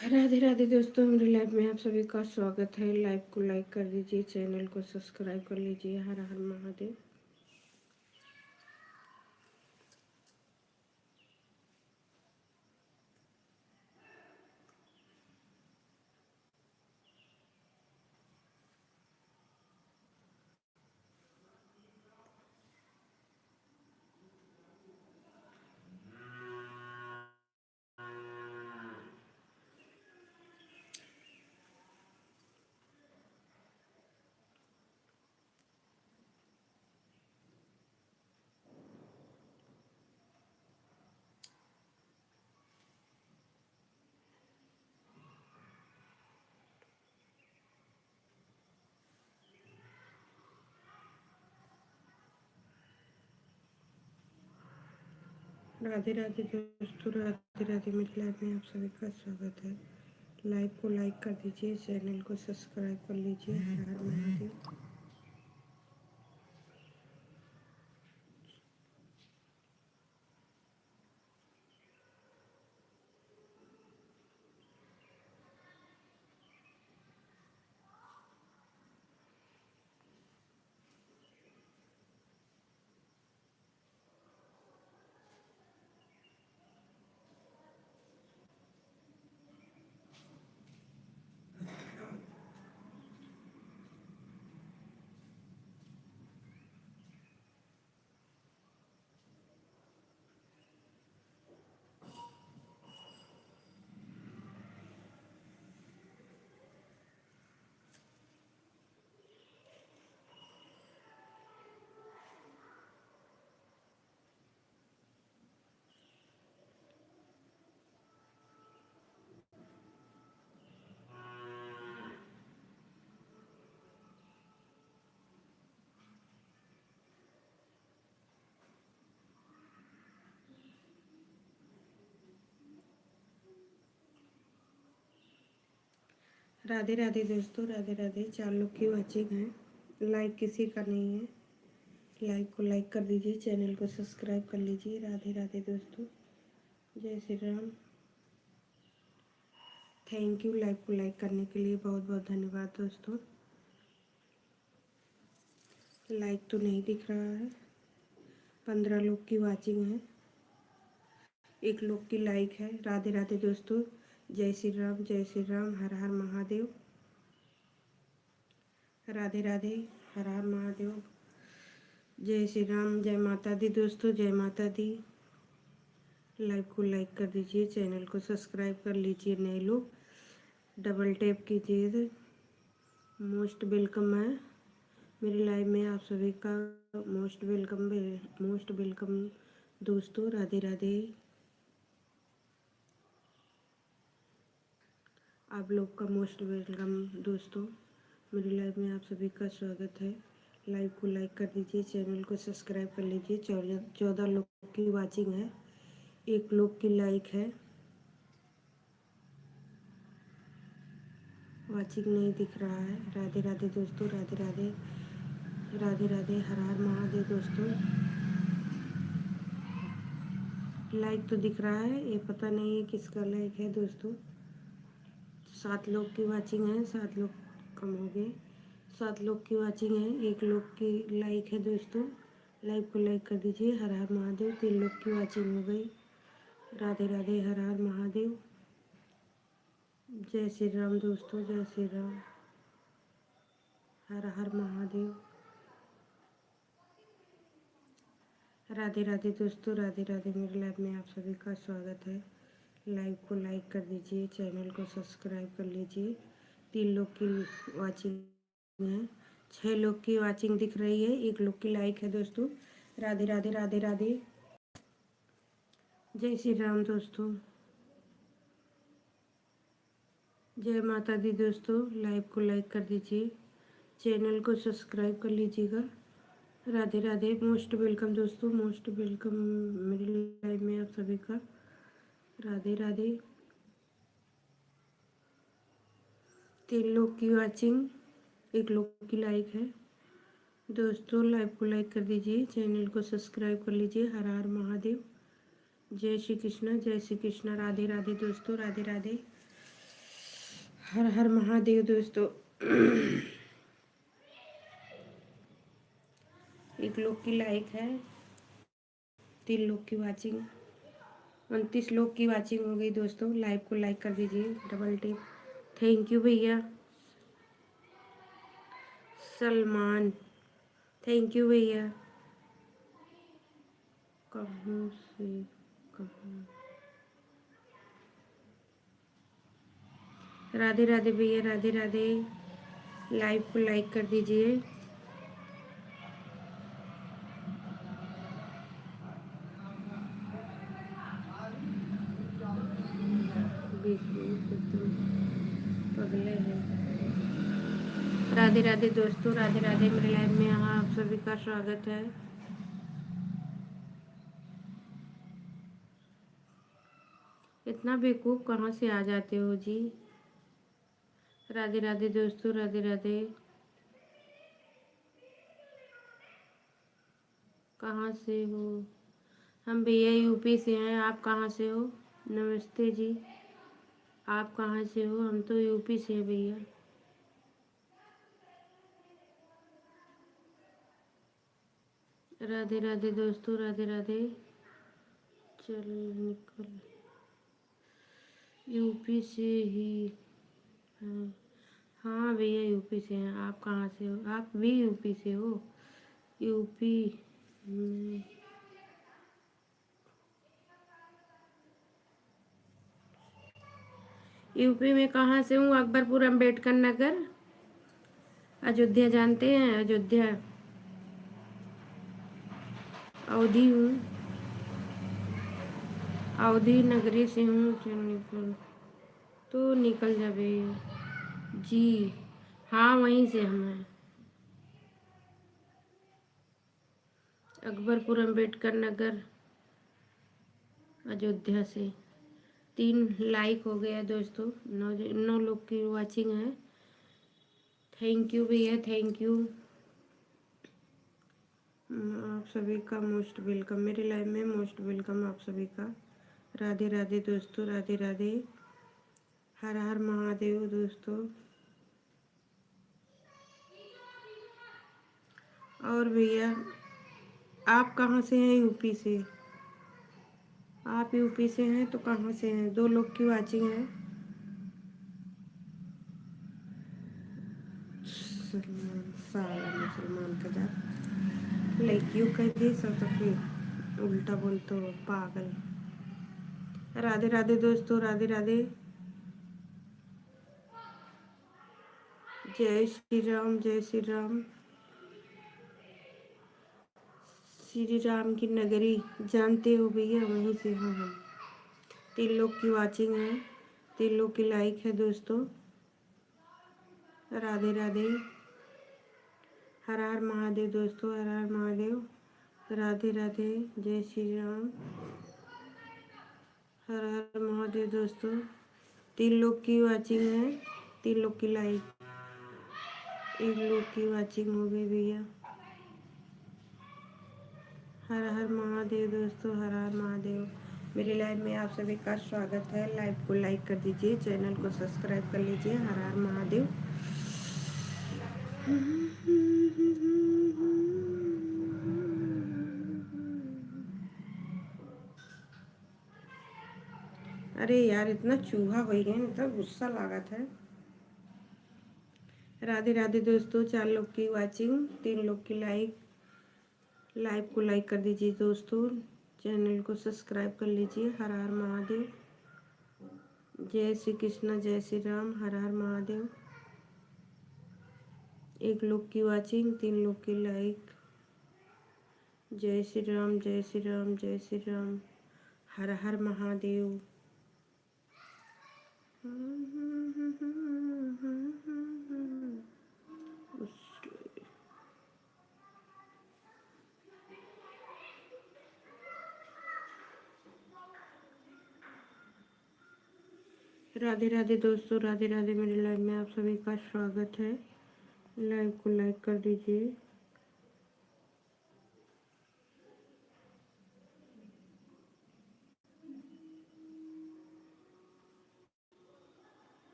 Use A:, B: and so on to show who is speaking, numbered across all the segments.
A: राधे राधे दोस्तों, मेरी लाइफ में आप सभी का स्वागत है। लाइव को लाइक कर दीजिए, चैनल को सब्सक्राइब कर लीजिए। हर हर महादेव। राधे राधे दोस्तों, राधे राधे। मेरी लाइफ में आप सभी का स्वागत है। लाइव को लाइक कर दीजिए, चैनल को सब्सक्राइब कर लीजिए। हर हर महादेव। राधे राधे दोस्तों, राधे राधे। 4 लोग की वॉचिंग है। लाइक किसी का नहीं है। लाइव को लाइक कर दीजिए, चैनल को सब्सक्राइब कर लीजिए। राधे राधे दोस्तों, जय Shri Ram. Thank you live को लाइक करने के लिए, बहुत बहुत धन्यवाद दोस्तों। लाइक तो नहीं दिख रहा है। 15 लोग की वॉचिंग है, 1 लोग की लाइक है। राधे राधे दोस्तों, जय श्री राम, जय श्री राम। हर हर महादेव। राधे राधे, हर हर महादेव। जय श्री राम, जय माता दी दोस्तों, जय माता दी। लाइव को लाइक कर दीजिए, चैनल को सब्सक्राइब कर लीजिए। नए लोग डबल टैप कीजिए। मोस्ट वेलकम है मेरी लाइव में आप सभी का। मोस्ट वेलकम, मोस्ट वेलकम दोस्तों। राधे राधे। आप लोग का मोस्ट वेलकम दोस्तों। मेरी लाइव में आप सभी का स्वागत है। लाइव को लाइक कर दीजिए, चैनल को सब्सक्राइब कर लीजिए। 14 लोग की वाचिंग है, 1 लोग की लाइक है। वाचिंग नहीं दिख रहा है। राधे राधे दोस्तों, राधे राधे। राधे राधे, हर हर महादेव दोस्तों। लाइक तो दिख रहा है, ये पता नहीं है किसका लाइक है दोस्तों। 7 लोग की वाचिंग है, 7 लोग कम हो गए। 7 लोग की वाचिंग है, 1 लोग की लाइक है दोस्तों। लाइव को लाइक कर दीजिए। हर हर महादेव। 3 लोग की वाचिंग हो गई। राधे राधे, हर हर महादेव। जय श्री राम दोस्तों, जय श्री राम। हर हर महादेव। राधे राधे दोस्तों, राधे राधे। मेरे लाइव में आप सभी का स्वागत है। लाइव को लाइक कर दीजिए, चैनल को सब्सक्राइब कर लीजिए। 3 लोग की वाचिंग है, 6 लोग की वाचिंग दिख रही है, 1 लोग की लाइक है दोस्तों। राधे राधे, राधे राधे। जय श्री राम दोस्तों, जय माता दी दोस्तों। लाइव को लाइक कर दीजिए, चैनल को सब्सक्राइब कर लीजिएगा। राधे राधे, मोस्ट वेलकम दोस्तों, मोस्ट वेलकम मेरी लाइव में आप सभी का। राधे राधे। 3 लोग की वाचिंग, 1 लोग की लाइक है दोस्तों। लाइव को लाइक कर दीजिए, चैनल को सब्सक्राइब कर लीजिए। हर हर महादेव। जय श्री कृष्णा, जय श्री कृष्णा। राधे राधे दोस्तों, राधे राधे। हर हर महादेव दोस्तों। एक लोग की लाइक है, 3 लोग की वाचिंग, 29 लोग की वाचिंग हो गई दोस्तों। लाइव को लाइक कर दीजिए, डबल टिप। थैंक यू भैया। सलमान, थैंक यू भैया। कहाँ से कहाँ? राधे राधे भैया, राधे राधे। लाइव को लाइक कर दीजिए। पगले हैं। राधे राधे दोस्तों, राधे राधे। मेरे लाइव में यहाँ आप सभी का स्वागत है। इतना बेवकूफ़ कहाँ से आ जाते हो जी। राधे राधे दोस्तों, राधे राधे। कहाँ से हो? हम भैया यूपी से हैं। आप कहाँ से हो? नमस्ते जी। आप कहाँ से हो? हम तो यूपी से हैं भैया। राधे राधे दोस्तों, राधे राधे। चल निकल। यूपी से ही हैं। हाँ भैया यूपी से हैं। आप कहाँ से हो? आप भी यूपी से हो? यूपी में यूपी में कहाँ से हूँ? अकबरपुर, अम्बेडकर नगर, अयोध्या। जानते हैं अयोध्या? अवधी हूँ, अवधी नगरी से हूँ। चल निकल तो निकल जाबे जी। हाँ वहीं से हम हैं, अकबरपुर, अम्बेडकर नगर, अयोध्या से। 3 लाइक हो गया दोस्तों। 9 लोग की वाचिंग है। थैंक यू भैया, थैंक यू। आप सभी का मोस्ट वेलकम मेरे लाइव में। मोस्ट वेलकम आप सभी का। राधे राधे दोस्तों, राधे राधे। हर हर महादेव दोस्तों। और भैया आप कहाँ से हैं? यूपी से। आप यूपी से हैं तो कहाँ से हैं? 2 लोग की वाचिंग है। सलमान, साला मुसलमान का जात लाइक यू कह दे सब तक उल्टा बोलते हो पागल। राधे राधे दोस्तों, राधे राधे। जय श्री राम, जय श्री राम। श्री राम की नगरी जानते हो भैया? वहीं से हैं हम। 3 लोग की वाचिंग है, 3 लोग की लाइक है दोस्तों। राधे राधे। हर हर महादेव दोस्तों, हर हर महादेव। राधे राधे, जय श्री राम। हर हर महादेव दोस्तों। 3 लोग की वाचिंग है, 3 लोग की लाइक, 1 लोग की वाचिंग हो गई भैया। हर हर महादेव दोस्तों, हर हर महादेव। मेरे लाइव में आप सभी का स्वागत है। लाइव को लाइक कर दीजिए, चैनल को सब्सक्राइब कर लीजिए। हर हर महादेव। अरे यार इतना चूहा हो गया, इतना गुस्सा लागत है। राधे राधे दोस्तों। 4 लोग की वाचिंग, 3 लोग की लाइक। लाइव को लाइक कर दीजिए दोस्तों, चैनल को सब्सक्राइब कर लीजिए। हर हर महादेव। जय श्री कृष्ण, जय श्री राम। हर हर महादेव। 1 लोग की वाचिंग, 3 लोग की लाइक। जय श्री राम, जय श्री राम, जय श्री राम। हर हर महादेव। राधे राधे दोस्तों, राधे राधे। मेरे लाइव में आप सभी का स्वागत है। लाइव को लाइक कर दीजिए।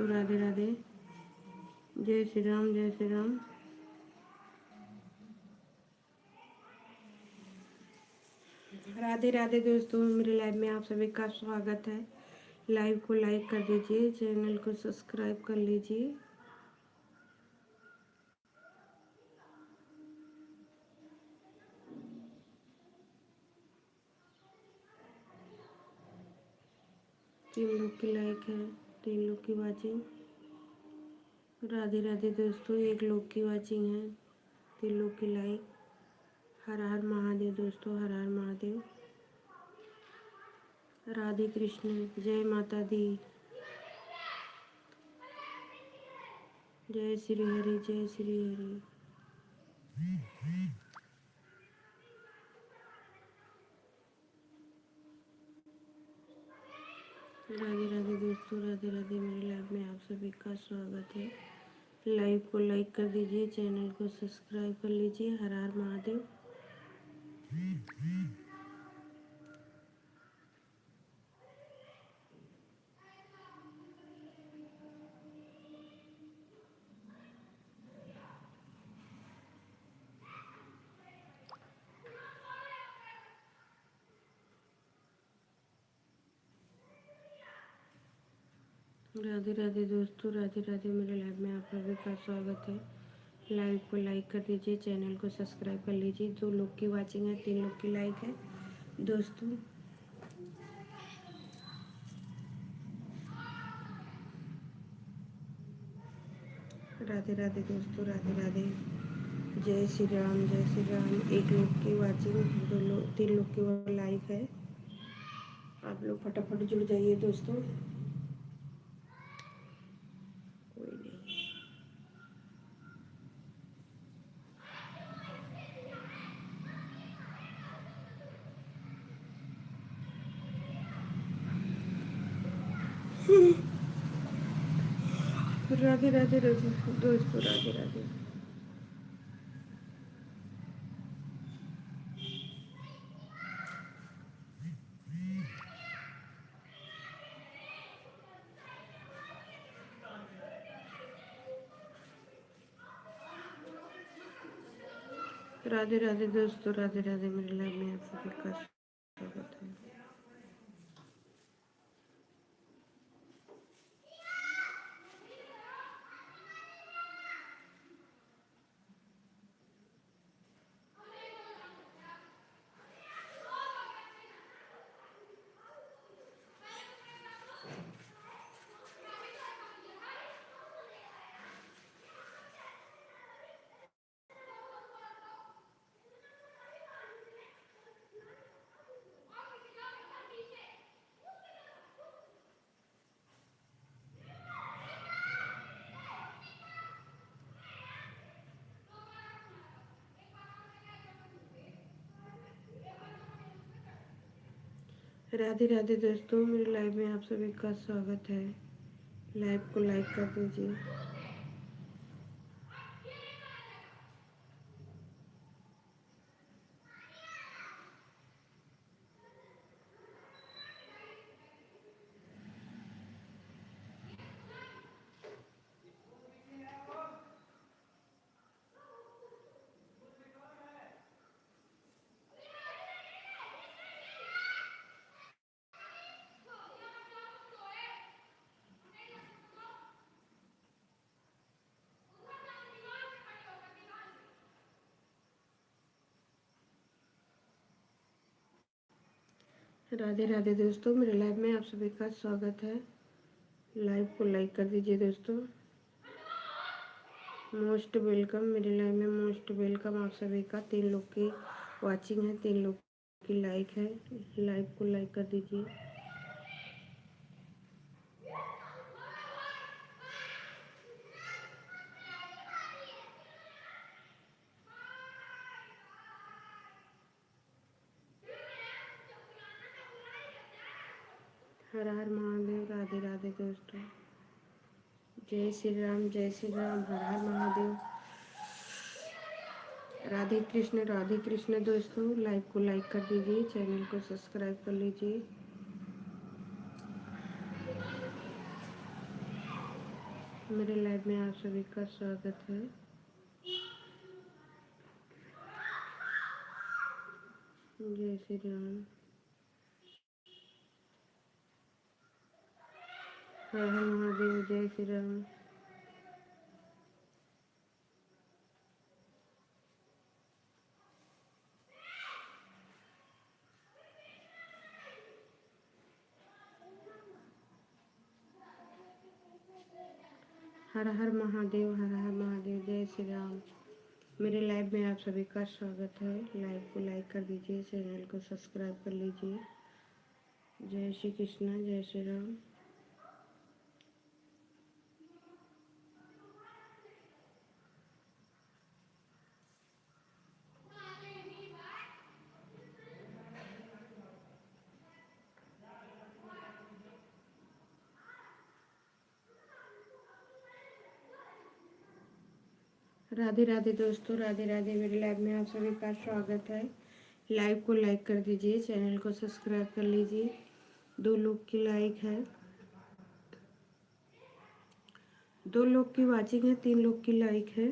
A: दोस्तों, राधे राधे, जय श्री राम, जय श्री राम। राधे राधे दोस्तों, मेरे लाइव में आप सभी का स्वागत है। लाइव को लाइक कर दीजिए, चैनल को सब्सक्राइब कर लीजिए। तीन लोग की लाइक है, 3 लोग की वाचिंग। राधे राधे दोस्तों, 1 लोग की वाचिंग है, 3 लोग की लाइक। हर हर महादेव दोस्तों, हर हर महादेव। राधे कृष्ण, जय माता दी, जय श्री हरि, जय श्री हरि। राधे राधे दोस्तों, राधे राधे, मेरे लाइव में आप सभी का स्वागत है। लाइव को लाइक कर दीजिए, चैनल को सब्सक्राइब कर लीजिए। हर हर महादेव। राधे राधे दोस्तों, राधे राधे, मेरे लाइव में आप सभी का स्वागत है। लाइव को लाइक कर दीजिए, चैनल को सब्सक्राइब कर लीजिए। 2 लोग की वाचिंग है, 3 लोग की लाइक है दोस्तों। राधे राधे दोस्तों, राधे राधे, जय श्री राम, जय श्री राम। 1 लोग की वाचिंग, 2 लोग, 3 लोग की लाइक है। आप लोग फटाफट जुड़ जाइए दोस्तों। कोई नहीं। राधे राधे दोस्तों, राधे राधे। राधे राधे दोस्तों, राधे राधे, मेरे लाइव में आप सभी का स्वागत है। राधे राधे दोस्तों, मेरे लाइव में आप सभी का स्वागत है। लाइव को लाइक कर दीजिए। राधे राधे दोस्तों, मेरे लाइव में आप सभी का स्वागत है। लाइव को लाइक कर दीजिए दोस्तों। मोस्ट वेलकम, मेरे लाइव में मोस्ट वेलकम आप सभी का। 3 लोग की वाचिंग है, 3 लोग की लाइक है। लाइव को लाइक कर दीजिए। हर हर महादेव, राधे राधे दोस्तों, जय श्री राम, जय श्री राम, हर हर महादेव। राधे कृष्ण दोस्तों, लाइव को लाइक कर दीजिए, चैनल को सब्सक्राइब कर लीजिए। मेरे लाइव में आप सभी का स्वागत है। जय श्री राम। हर हर महादेव। जय श्री राम। हर हर महादेव। हर हर महादेव। जय श्री राम। मेरे लाइव में आप सभी का स्वागत है। लाइव को लाइक कर दीजिए, चैनल को सब्सक्राइब कर लीजिए। जय श्री कृष्ण। जय श्री राम। राधे राधे दोस्तों, राधे राधे। मेरे लाइव में आप सभी का स्वागत है। लाइव को लाइक कर दीजिए, चैनल को सब्सक्राइब कर लीजिए। 2 लोग की लाइक है, 2 लोग की वाचिंग है, 3 लोग की लाइक है।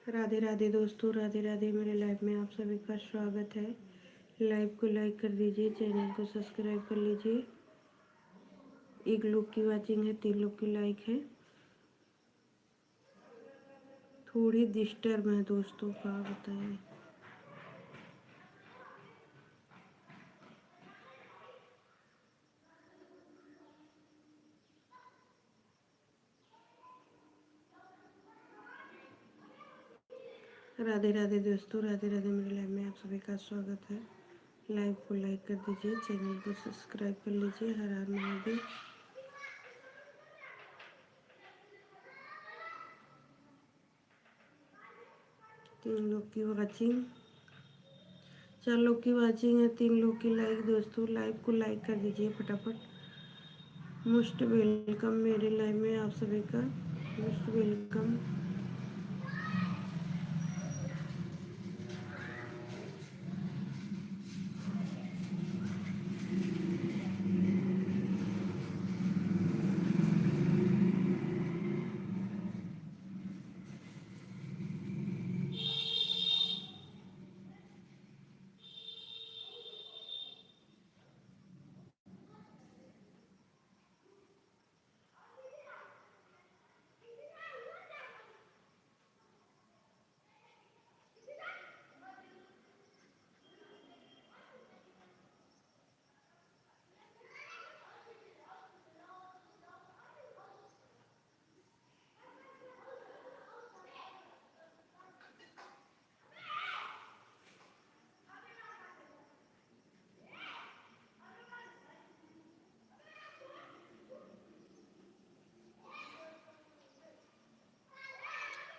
A: राधे राधे दोस्तों, राधे राधे। मेरे लाइव में आप सभी का स्वागत है। लाइव को लाइक कर दीजिए, चैनल को सब्सक्राइब कर लीजिए। 1 लोग की वाचिंग है, 3 लोग की लाइक है। थोड़ी डिस्टर्ब है दोस्तों, क्या बताएं। राधे राधे दोस्तों, राधे राधे। मेरे लाइव में आप सभी का स्वागत है। लाइव को लाइक कर दीजिए, चैनल को सब्सक्राइब कर लीजिए। हर हर महादेव। 3 लोग की वाचिंग, 4 लोग की वाचिंग है, 3 लोग की लाइक। दोस्तों लाइव को लाइक कर दीजिए फटाफट। मोस्ट वेलकम मेरे लाइव में आप सभी का, मोस्ट वेलकम।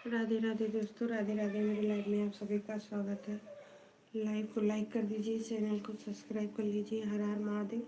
A: राधे राधे दोस्तों, राधे राधे। मेरे लाइव में आप सभी का स्वागत है। लाइव को लाइक कर दीजिए, चैनल को सब्सक्राइब कर लीजिए। हर हर महादेव।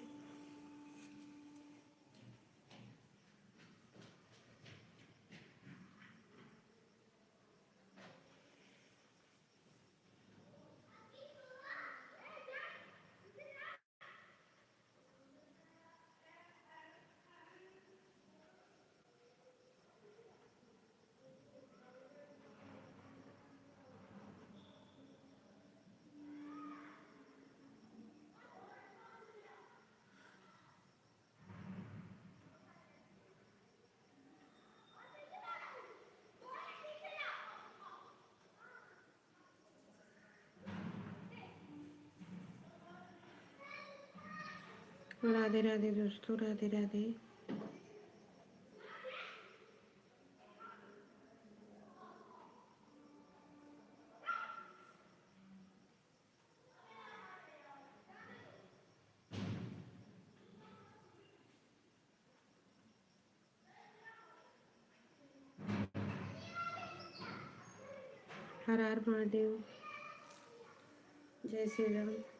A: राधे राधे दोस्तों, राधे राधे। हर हर महादेव। जय श्री राम।